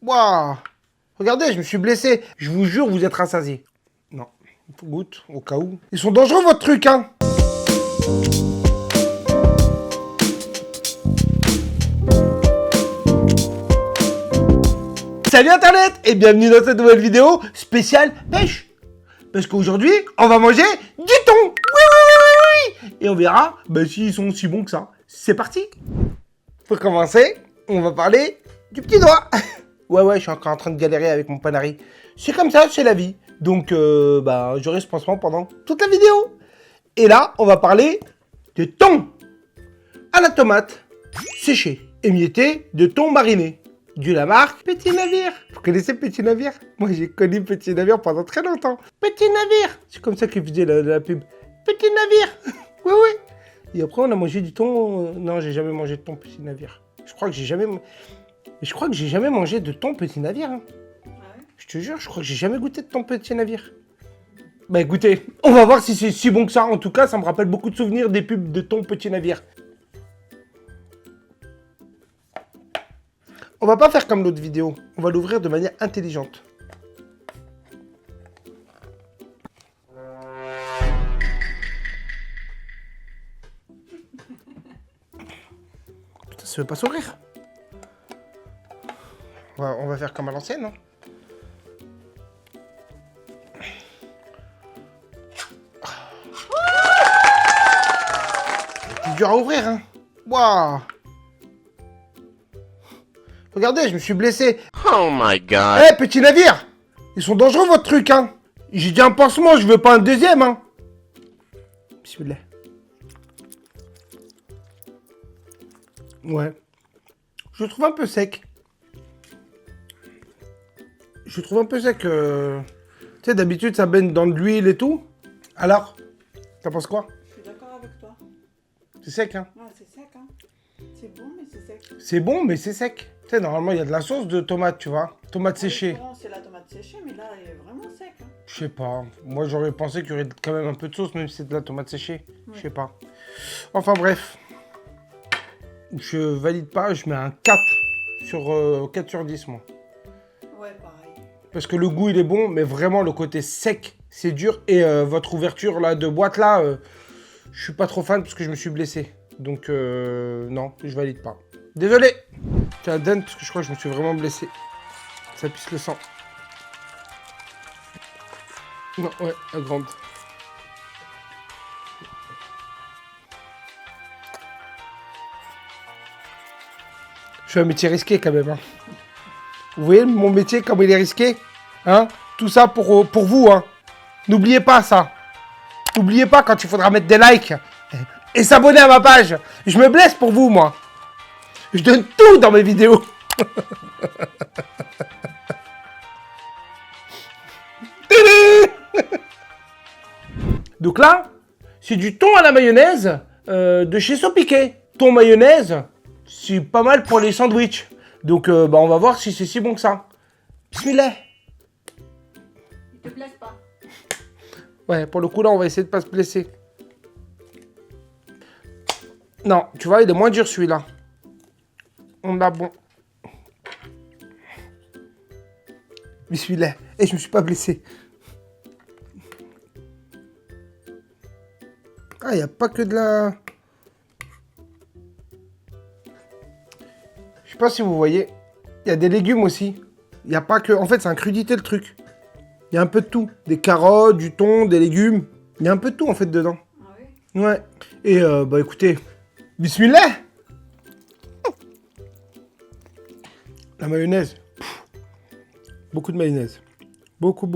Waouh! Regardez, je me suis blessé. Je vous jure, vous êtes rassasiés. Non, goûte, au cas où. Ils sont dangereux, votre truc, hein? Salut Internet et bienvenue dans cette nouvelle vidéo spéciale pêche. Parce qu'aujourd'hui, on va manger du thon. Oui, oui, oui, oui, oui. Et on verra s'ils sont si bons que ça. C'est parti. Pour commencer, on va parler du petit doigt. Ouais, je suis encore en train de galérer avec mon panari. C'est comme ça, c'est la vie. Donc, j'aurai ce pansement pendant toute la vidéo. Et là, on va parler de thon à la tomate, séché, émietté de thon mariné. De la marque Petit Navire. Vous connaissez Petit Navire? Moi, j'ai connu Petit Navire pendant très longtemps. Petit Navire. C'est comme ça qu'ils faisaient la pub. Petit Navire. Oui. Et après, on a mangé du thon. Non, j'ai jamais mangé de thon Petit Navire. Je crois que j'ai jamais mangé de thon Petit Navire. Hein. Ah ouais? Je te jure, je crois que j'ai jamais goûté de thon Petit Navire. Bah écoutez, on va voir si c'est si bon que ça. En tout cas, ça me rappelle beaucoup de souvenirs des pubs de thon Petit Navire. On va pas faire comme l'autre vidéo. On va l'ouvrir de manière intelligente. Putain, ça veut pas s'ouvrir. On va faire comme à l'ancienne, hein. C'est dur à ouvrir, hein. Waouh. Regardez, je me suis blessé. Oh my god. Eh, Petit Navire! Ils sont dangereux, votre truc, hein. J'ai dit un pansement, je veux pas un deuxième, hein. Bismillah. Ouais. Je le trouve un peu sec. Tu sais, d'habitude, ça baigne dans de l'huile et tout. Alors, t'en penses quoi? Je suis d'accord avec toi. C'est sec, hein. Ouais, c'est sec, hein. C'est bon, mais c'est sec. C'est bon, mais c'est sec. Tu sais, normalement, il y a de la sauce de tomate, tu vois. Tomate séchée. Non, c'est la tomate séchée, mais là, elle est vraiment sec. Hein. Je sais pas. Moi, j'aurais pensé qu'il y aurait quand même un peu de sauce, même si c'est de la tomate séchée. Ouais. Je sais pas. Enfin, bref. Je valide pas, je mets un 4 sur 4 sur 10, moi. Ouais, pareil. Parce que le goût, il est bon, mais vraiment, le côté sec, c'est dur. Et votre ouverture là de boîte, là, je suis pas trop fan parce que je me suis blessé. Donc, non, je valide pas. Désolé. Tiens, donne, parce que je crois que je me suis vraiment blessé. Ça pisse le sang. Non, ouais, la grande. Je fais un métier risqué quand même. Hein. Vous voyez mon métier, comme il est risqué, hein? Tout ça pour vous. Hein. N'oubliez pas ça. N'oubliez pas quand il faudra mettre des likes et s'abonner à ma page. Je me blesse pour vous, moi. Je donne tout dans mes vidéos. Donc là, c'est du thon à la mayonnaise de chez Sopiquet. Thon mayonnaise, c'est pas mal pour les sandwichs. Donc on va voir si c'est si bon que ça. Bismillah. Il te blesse pas. Ouais, pour le coup là, on va essayer de pas se blesser. Non, tu vois, il est moins dur celui-là. On a bon. Bismillah. Et je me suis pas blessé. Ah, il n'y a pas que de la... Je sais pas si vous voyez. Il y a des légumes aussi. Il n'y a pas que... En fait, c'est un crudité le truc. Il y a un peu de tout. Des carottes, du thon, des légumes. Il y a un peu de tout en fait dedans. Ah oui? Ouais. Et écoutez. Bismillah. La mayonnaise. Pff. Beaucoup de mayonnaise. Beaucoup.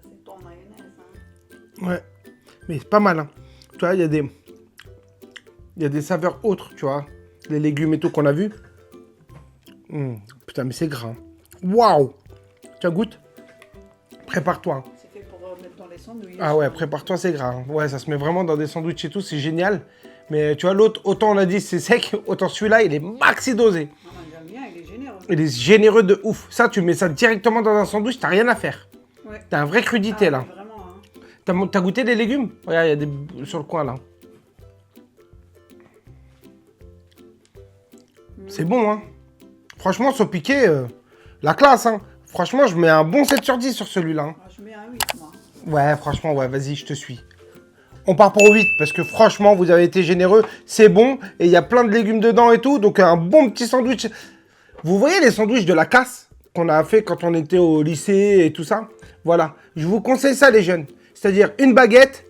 C'est ton mayonnaise, hein. Ouais. Mais c'est pas mal, hein. Tu vois, il y a des saveurs autres, tu vois. Les légumes et tout qu'on a vu. Putain, mais c'est gras. Waouh. Tiens, goûte. Prépare-toi. Hein. C'est fait pour mettre dans les sandwichs. Ah ouais, prépare-toi, c'est gras. Hein. Ouais, ça se met vraiment dans des sandwichs et tout, c'est génial. Mais tu vois, l'autre, autant on a dit c'est sec, autant celui-là, il est maxi dosé. Ah, moi, j'aime bien, il est généreux. Il est généreux de ouf. Ça, tu mets ça directement dans un sandwich, t'as rien à faire. Ouais. T'as un vrai crudité, là. Mais vraiment, hein. T'as goûté des légumes? Regarde, il y a des sur le coin, là. C'est bon, hein. Franchement, sauce piqué, la classe, hein. Franchement, je mets un bon 7 sur 10 sur celui-là. Hein. Ah, je mets un 8, moi. Ouais, franchement, ouais, vas-y, je te suis. On part pour 8 parce que franchement, vous avez été généreux. C'est bon et il y a plein de légumes dedans et tout. Donc, un bon petit sandwich. Vous voyez les sandwichs de la casse qu'on a fait quand on était au lycée et tout ça? Voilà, je vous conseille ça, les jeunes. C'est-à-dire une baguette,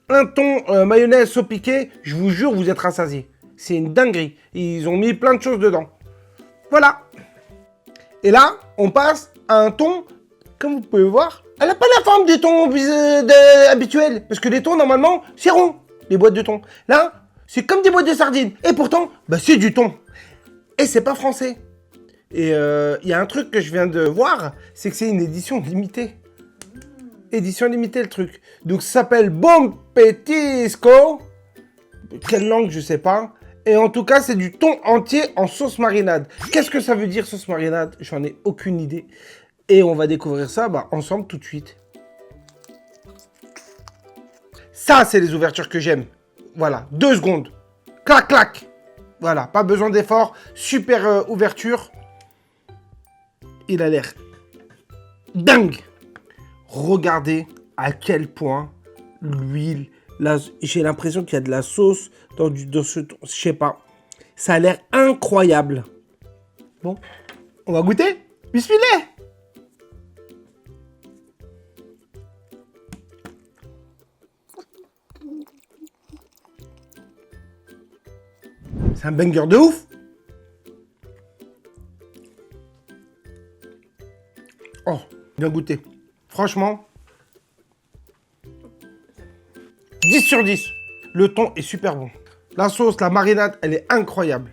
un thon, mayonnaise, sauce piquée. Je vous jure, vous êtes rassasiés. C'est une dinguerie. Ils ont mis plein de choses dedans. Voilà. Et là, on passe à un thon, comme vous pouvez voir, elle n'a pas la forme des thons habituels. Parce que les thons, normalement, c'est rond, les boîtes de thon. Là, c'est comme des boîtes de sardines. Et pourtant, bah, c'est du thon. Et c'est pas français. Et il y a un truc que je viens de voir, c'est que c'est une édition limitée. Édition limitée, le truc. Donc, ça s'appelle Bon Petisco. Quelle langue, je sais pas. Et en tout cas, c'est du thon entier en sauce marinade. Qu'est-ce que ça veut dire, sauce marinade? J'en ai aucune idée. Et on va découvrir ça ensemble tout de suite. Ça, c'est les ouvertures que j'aime. Voilà, 2 secondes. Clac, clac. Voilà, pas besoin d'effort. Super ouverture. Il a l'air dingue. Regardez à quel point l'huile... J'ai l'impression qu'il y a de la sauce dans ce... Je sais pas. Ça a l'air incroyable. Bon, on va goûter. Bismillah. C'est un banger de ouf. Oh, bien goûté. Franchement, 10 sur 10. Le thon est super bon. La sauce, la marinade, elle est incroyable.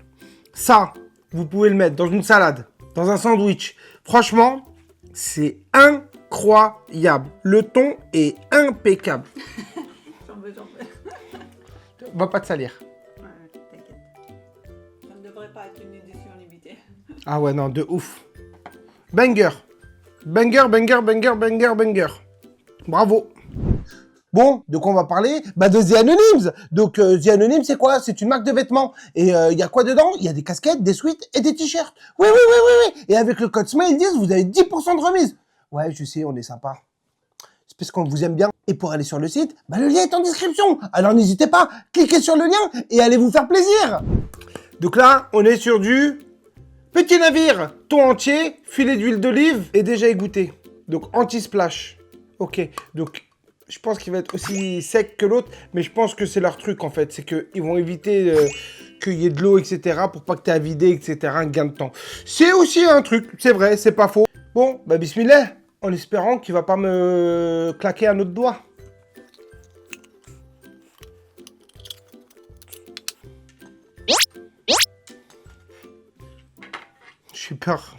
Ça, vous pouvez le mettre dans une salade, dans un sandwich. Franchement, c'est incroyable. Le thon est impeccable. J'en veux. Va pas te salir. Ouais, t'inquiète. Ça ne devrait pas être une édition limitée. Ah ouais, non, de ouf. Banger. Banger, banger, banger, banger, banger. Bravo. Bon, donc on va parler de The Anonyms. Donc The Anonyms, c'est quoi? C'est une marque de vêtements. Et il y a quoi dedans? Il y a des casquettes, des sweats et des t-shirts. Oui, oui, oui, oui, oui. Et avec le code SMILE10, vous avez 10% de remise. Ouais, je sais, on est sympa. C'est parce qu'on vous aime bien. Et pour aller sur le site, le lien est en description. Alors n'hésitez pas, cliquez sur le lien et allez vous faire plaisir. Donc là, on est sur du petit navire, thon entier, filet d'huile d'olive et déjà égoutté. Donc anti-splash. Ok, donc je pense qu'il va être aussi sec que l'autre, mais je pense que c'est leur truc en fait. C'est qu'ils vont éviter qu'il y ait de l'eau, etc. pour pas que tu aies à vider, etc. Un gain de temps. C'est aussi un truc, c'est vrai, c'est pas faux. Bon, bismillah, en espérant qu'il va pas me claquer un autre doigt. J'ai peur.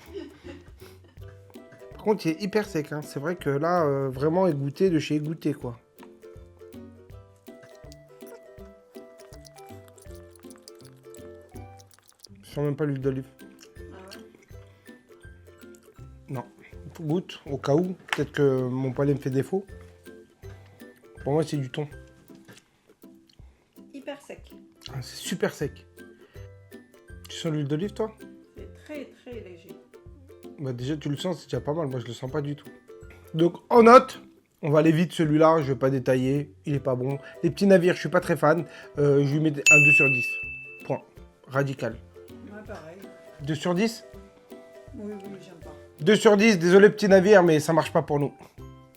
Par contre, il est hyper sec. Hein. C'est vrai que là, vraiment égoutté de chez égoutté, quoi. Je sens même pas l'huile d'olive. Ah ouais. Non. Goûte, au cas où. Peut-être que mon palais me fait défaut. Pour moi, c'est du thon. Hyper sec. Ah, c'est super sec. Tu sens l'huile d'olive, toi? C'est très très léger. Déjà, tu le sens, c'est déjà pas mal. Moi, je le sens pas du tout. Donc, en note, on va aller vite celui-là. Je vais pas détailler. Il est pas bon. Les petits navires, je suis pas très fan. Je lui mets un 2 sur 10. Point. Radical. Ouais, pareil. 2 sur 10? Oui, j'aime pas. 2 sur 10. Désolé, petit navire, mais ça marche pas pour nous.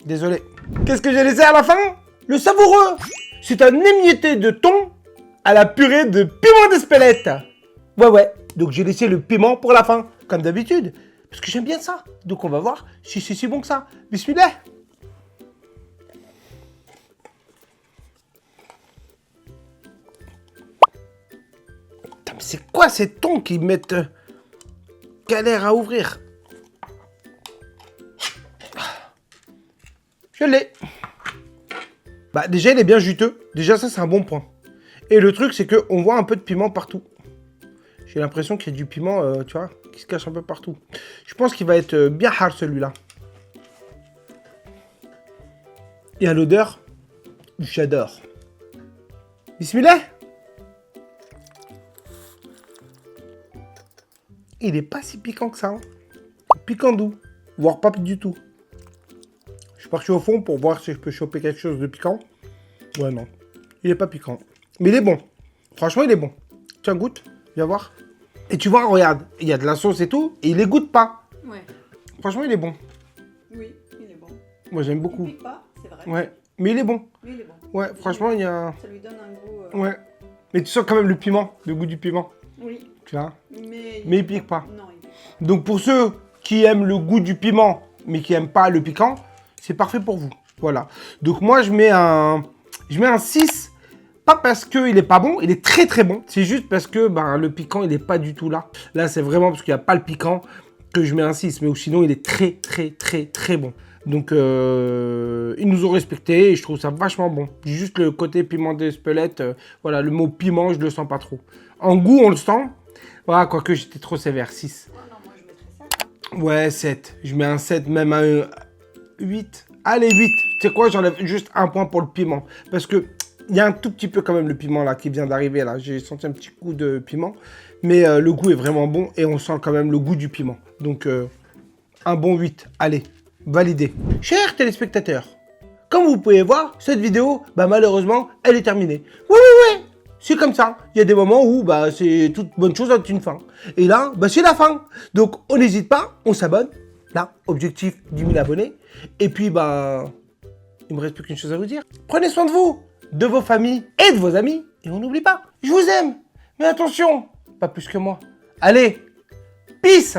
Désolé. Qu'est-ce que j'ai laissé à la fin? Le savoureux. C'est un émietté de thon à la purée de piment d'Espelette. Ouais. Donc, j'ai laissé le piment pour la fin, comme d'habitude. Parce que j'aime bien ça. Donc on va voir si c'est si bon que ça. Bismillah. Putain, mais c'est quoi ces thons qui mettent galère à ouvrir? Je l'ai. Déjà, il est bien juteux. Déjà, ça, c'est un bon point. Et le truc, c'est qu'on voit un peu de piment partout. J'ai l'impression qu'il y a du piment, tu vois, qui se cache un peu partout. Je pense qu'il va être bien hard, celui-là. Et à l'odeur, j'adore. Bismillah. il est pas si piquant que ça. Hein. Piquant doux, voire pas du tout. Je suis parti au fond pour voir si je peux choper quelque chose de piquant. Ouais, non. Il est pas piquant. Mais il est bon. Franchement, il est bon. Tiens, goûte. Viens voir. Et tu vois, regarde, il y a de la sauce et tout, et il les goûte pas. Ouais. Franchement, il est bon. Oui, il est bon. Moi, j'aime Il beaucoup. pique pas, c'est vrai. Ouais, mais il est bon. Mais il est bon. Ouais, franchement, il y a... Ça lui donne un goût... Ouais. Mais tu sens quand même le piment, le goût du piment. Oui. Tu vois. Mais Mais il pique pas. Non, il pique pas. Donc pour ceux qui aiment le goût du piment, mais qui n'aiment pas le piquant, c'est parfait pour vous. Voilà. Donc moi, je mets un 6. Pas parce qu'il est pas bon, il est très très bon. C'est juste parce que ben, le piquant, il est pas du tout là. Là, c'est vraiment parce qu'il n'y a pas le piquant que je mets un 6. Mais sinon, il est très très très très bon. Donc, ils nous ont respectés et je trouve ça vachement bon. Juste le côté piment d'Espelette, voilà, le mot piment, je le sens pas trop. En goût, on le sent. Voilà, quoique j'étais trop sévère, 6. Oh non, moi je mettrais 7. Hein. Ouais, 7. Je mets un 7, même un 8. Allez, 8. Tu sais quoi, j'enlève juste un point pour le piment. Parce que il y a un tout petit peu quand même le piment là qui vient d'arriver là. J'ai senti un petit coup de piment. Mais le goût est vraiment bon et on sent quand même le goût du piment. Donc, un bon 8. Allez, validé. Chers téléspectateurs, comme vous pouvez voir, cette vidéo, bah, malheureusement, elle est terminée. Ouais. C'est comme ça. Il y a des moments où bah, c'est toute bonne chose a une fin. Et là, bah, c'est la fin. Donc, on n'hésite pas, on s'abonne. Là, objectif 10 000 abonnés. Et puis, bah, il me reste plus qu'une chose à vous dire. Prenez soin de vous, de vos familles et de vos amis. Et on n'oublie pas, je vous aime. Mais attention, pas plus que moi. Allez, peace.